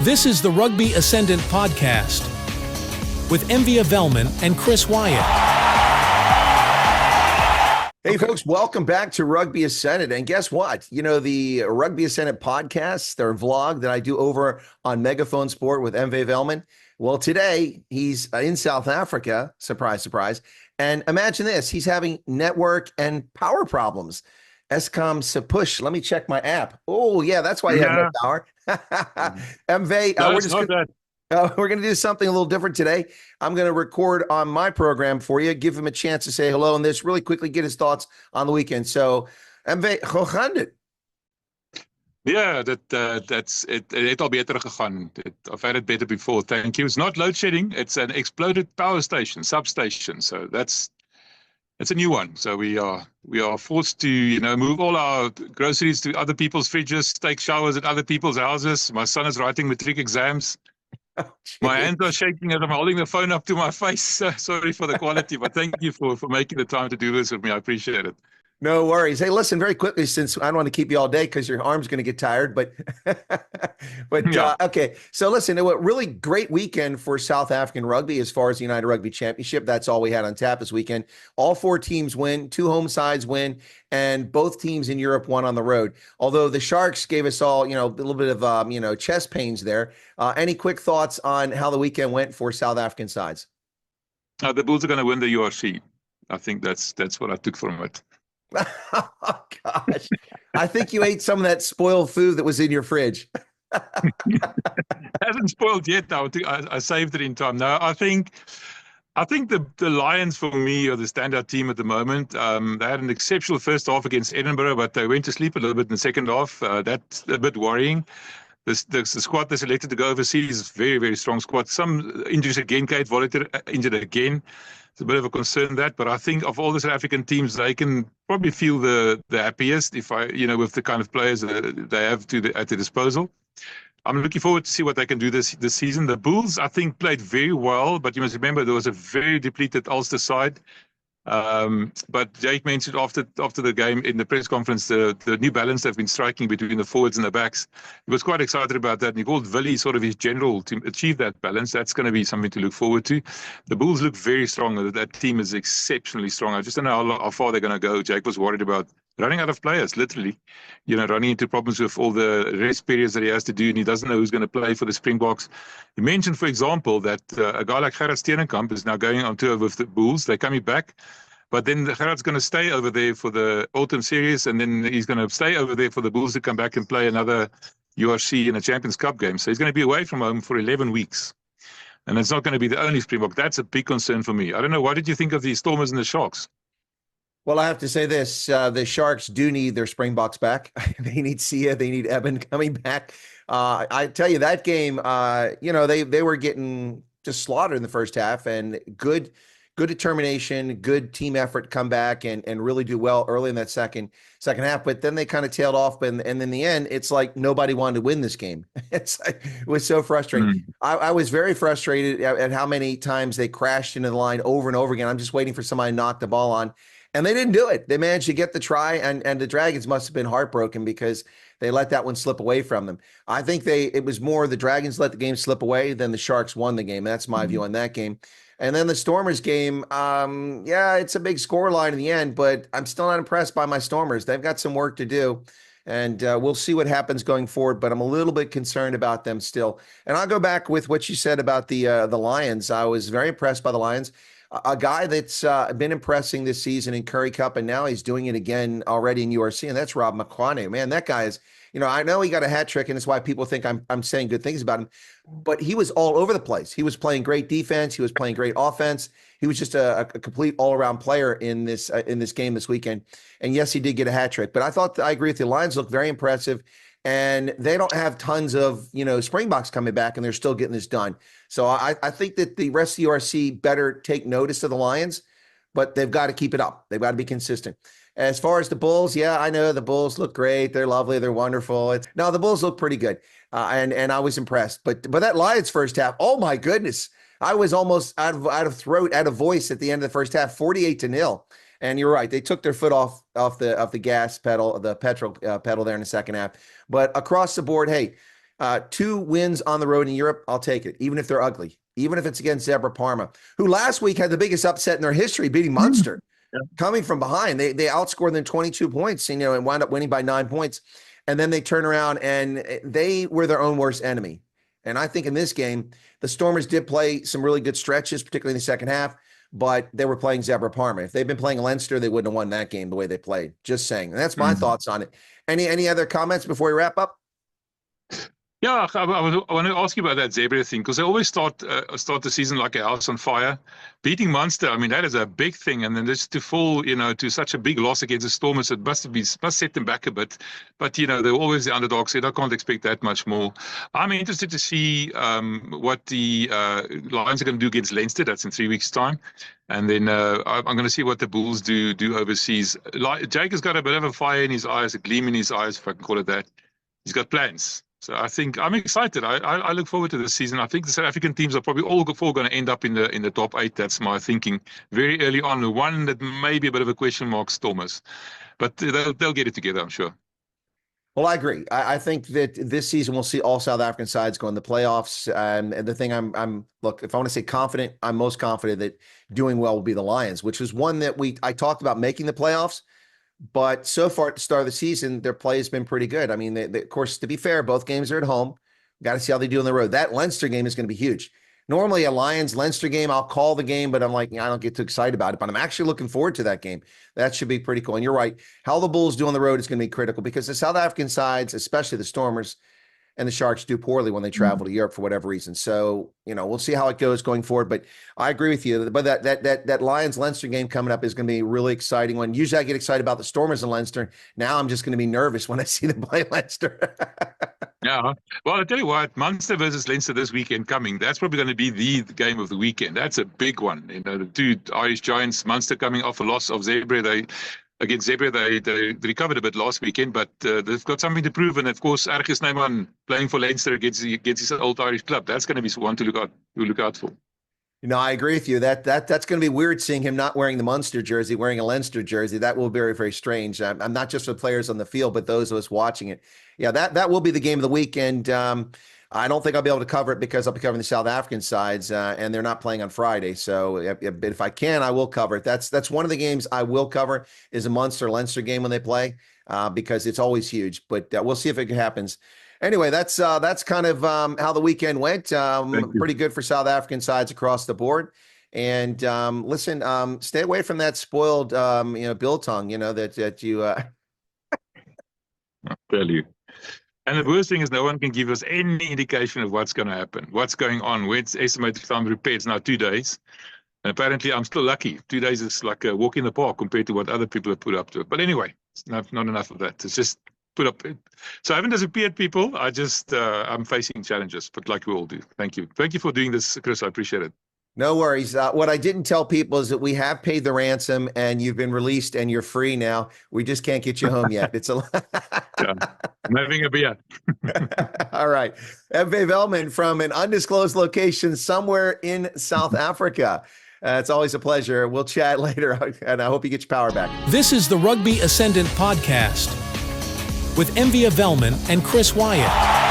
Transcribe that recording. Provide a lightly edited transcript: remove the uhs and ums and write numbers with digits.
This is the Rugby Ascendant Podcast with Envia Velman and Chris Wyatt. Hey, folks, welcome back to Rugby Ascendant. And guess what? You know, the Rugby Ascendant podcast, their vlog that I do over on Megaphone Sport with Envia Velman. Well, today he's in South Africa. Surprise, surprise. And imagine this. He's having network and power problems. Eskom Sepush. Let me check my app. Oh, yeah, that's why you have no power. MV, we're going to do something a little different today. I'm going to record on my program for you, give him a chance to say hello, and this really quickly get his thoughts on the weekend. So, MV, hoe gaan dit? Yeah, that's it. Het al beter gegaan. I've had it better before. Thank you. It's not load shedding. It's an exploded power station, substation. So it's a new one. So we are forced to, move all our groceries to other people's fridges, take showers at other people's houses. My son is writing matric exams. Oh, my hands are shaking as I'm holding the phone up to my face. Sorry for the quality, but thank you for making the time to do this with me. I appreciate it. No worries. Hey, listen, very quickly, since I don't want to keep you all day because your arm's going to get tired, but yeah. Okay. So listen, it was a really great weekend for South African rugby as far as the United Rugby Championship. That's all we had on tap this weekend. All four teams win, two home sides win, and both teams in Europe won on the road. Although the Sharks gave us all, a little bit of, chest pains there. Any quick thoughts on how the weekend went for South African sides? The Bulls are going to win the URC. I think that's what I took from it. Oh, gosh. I think you ate some of that spoiled food that was in your fridge. Hasn't spoiled yet, though. I saved it in time. No, I think the Lions, for me, are the standout team at the moment. They had an exceptional first half against Edinburgh, but they went to sleep a little bit in the second half. That's a bit worrying. The squad they selected to go overseas is very, very strong squad. Some injuries again. Kate Voliter injured again. It's a bit of a concern but I think of all the South African teams, they can probably feel the happiest with the kind of players that they have at their disposal. I'm looking forward to see what they can do this season. The Bulls, I think, played very well, but you must remember there was a very depleted Ulster side. But Jake mentioned after the game in the press conference the new balance they've been striking between the forwards and the backs. He was quite excited about that, and he called Willie sort of his general to achieve that balance. That's going to be something to look forward to. The Bulls look very strong. That team is exceptionally strong. I just don't know how far they're going to go. Jake was worried about running out of players, literally, running into problems with all the rest periods that he has to do, and he doesn't know who's going to play for the Springboks. He mentioned, for example, that a guy like Gerard Steenenkamp is now going on tour with the Bulls. They're coming back, but then Gerard's going to stay over there for the autumn series, and then he's going to stay over there for the Bulls to come back and play another URC in a Champions Cup game. So he's going to be away from home for 11 weeks. And it's not going to be the only Springbok. That's a big concern for me. I don't know. What did you think of the Stormers and the Sharks? Well, I have to say this, the Sharks do need their Springboks back. They need Sia, they need Eben coming back. I tell you, that game, they were getting just slaughtered in the first half, and good determination, good team effort come back and really do well early in that second half. But then they kind of tailed off, and in the end, it's like nobody wanted to win this game. It was so frustrating. I was very frustrated at how many times they crashed into the line over and over again. I'm just waiting for somebody to knock the ball on. And they didn't do it. They managed to get the try, and the Dragons must have been heartbroken because they let that one slip away from them. I think it was more the Dragons let the game slip away than the Sharks won the game. That's my view on that game. And then the Stormers game, it's a big scoreline in the end, but I'm still not impressed by my Stormers. They've got some work to do, and we'll see what happens going forward, but I'm a little bit concerned about them still. And I'll go back with what you said about the Lions. I was very impressed by the Lions. A guy that's been impressing this season in Currie Cup, and now he's doing it again already in URC, and that's Rob McQuane. Man, that guy is, I know he got a hat trick, and it's why people think I'm saying good things about him, but he was all over the place. He was playing great defense. He was playing great offense. He was just a complete all-around player in this game this weekend. And yes, he did get a hat trick, but I agree with you. The Lions look very impressive. And they don't have tons of, Springboks coming back, and they're still getting this done. So I think that the rest of the URC better take notice of the Lions, but they've got to keep it up. They've got to be consistent. As far as the Bulls, yeah, I know the Bulls look great. They're lovely. They're wonderful. The Bulls look pretty good, and I was impressed. But that Lions first half, oh my goodness, I was almost out of voice at the end of the first half, 48-0. And you're right. They took their foot off the gas pedal, the petrol pedal there in the second half. But across the board, hey, 2 wins on the road in Europe, I'll take it, even if they're ugly, even if it's against Zebra Parma, who last week had the biggest upset in their history, beating Munster. Coming from behind. They outscored them 22 points, and wound up winning by 9 points. And then they turn around and they were their own worst enemy. And I think in this game, the Stormers did play some really good stretches, particularly in the second half, but they were playing Zebra Parma. If they'd been playing Leinster, they wouldn't have won that game the way they played. Just saying. And that's my thoughts on it. Any other comments before we wrap up? Yeah, I want to ask you about that Zebra thing, because they always start the season like a house on fire. Beating Munster, I mean, that is a big thing, and then just to fall, to such a big loss against the Stormers, it must set them back a bit. But they're always the underdogs, so I can't expect that much more. I'm interested to see what the Lions are going to do against Leinster. That's in 3 weeks' time, and then I'm going to see what the Bulls do overseas. Jake has got a bit of a fire in his eyes, a gleam in his eyes, if I can call it that. He's got plans. So I think I'm excited. I look forward to this season. I think the South African teams are probably all going to end up in the top 8. That's my thinking. Very early on, the one that may be a bit of a question mark, Stormers, but they'll get it together, I'm sure. Well, I agree. I think that this season we'll see all South African sides go in the playoffs. And the thing look, if I want to say confident, I'm most confident that doing well will be the Lions, which is one that I talked about making the playoffs. But so far at the start of the season, their play has been pretty good. I mean, of course, to be fair, both games are at home. Got to see how they do on the road. That Leinster game is going to be huge. Normally a Lions-Leinster game, I'll call the game, but I'm like, I don't get too excited about it. But I'm actually looking forward to that game. That should be pretty cool. And you're right. How the Bulls do on the road is going to be critical because the South African sides, especially the Stormers and the Sharks, do poorly when they travel to Europe for whatever reason. So, we'll see how it goes going forward. But I agree with you. But that Lions-Leinster game coming up is going to be a really exciting one. Usually I get excited about the Stormers and Leinster. Now I'm just going to be nervous when I see them play Leinster. Yeah. Well, I'll tell you what, Munster versus Leinster this weekend coming, that's probably going to be the game of the weekend. That's a big one. The 2 Irish giants, Munster coming off a loss of Zebra. Against Zebra, they recovered a bit last weekend, but they've got something to prove. And of course, Argus Neyman playing for Leinster against his old Irish club. That's going to be one to look out for. I agree with you. That's going to be weird seeing him not wearing the Munster jersey, wearing a Leinster jersey. That will be very, very strange. I'm not just for players on the field, but those of us watching it. Yeah, that will be the game of the weekend. I don't think I'll be able to cover it because I'll be covering the South African sides, and they're not playing on Friday. So if I can, I will cover it. That's one of the games I will cover is a Munster-Leinster game when they play because it's always huge. But we'll see if it happens. Anyway, that's kind of how the weekend went. Pretty good for South African sides across the board. And listen, stay away from that spoiled, biltong. That you. I'll tell you. And the worst thing is no one can give us any indication of what's going to happen, what's going on. When's estimated time to repair? It's now 2 days. And apparently I'm still lucky. 2 days is like a walk in the park compared to what other people have put up to it. But anyway, it's not enough of that. It's just put up. So I haven't disappeared, people. I'm facing challenges, but like we all do. Thank you. Thank you for doing this, Chris. I appreciate it. No worries. What I didn't tell people is that we have paid the ransom and you've been released and you're free now. We just can't get you home yet. It's a yeah, I'm having a beer. All right. MV Velman from an undisclosed location somewhere in South Africa. It's always a pleasure. We'll chat later, and I hope you get your power back. This is the Rugby Ascendant Podcast with Envia Velman and Chris Wyatt.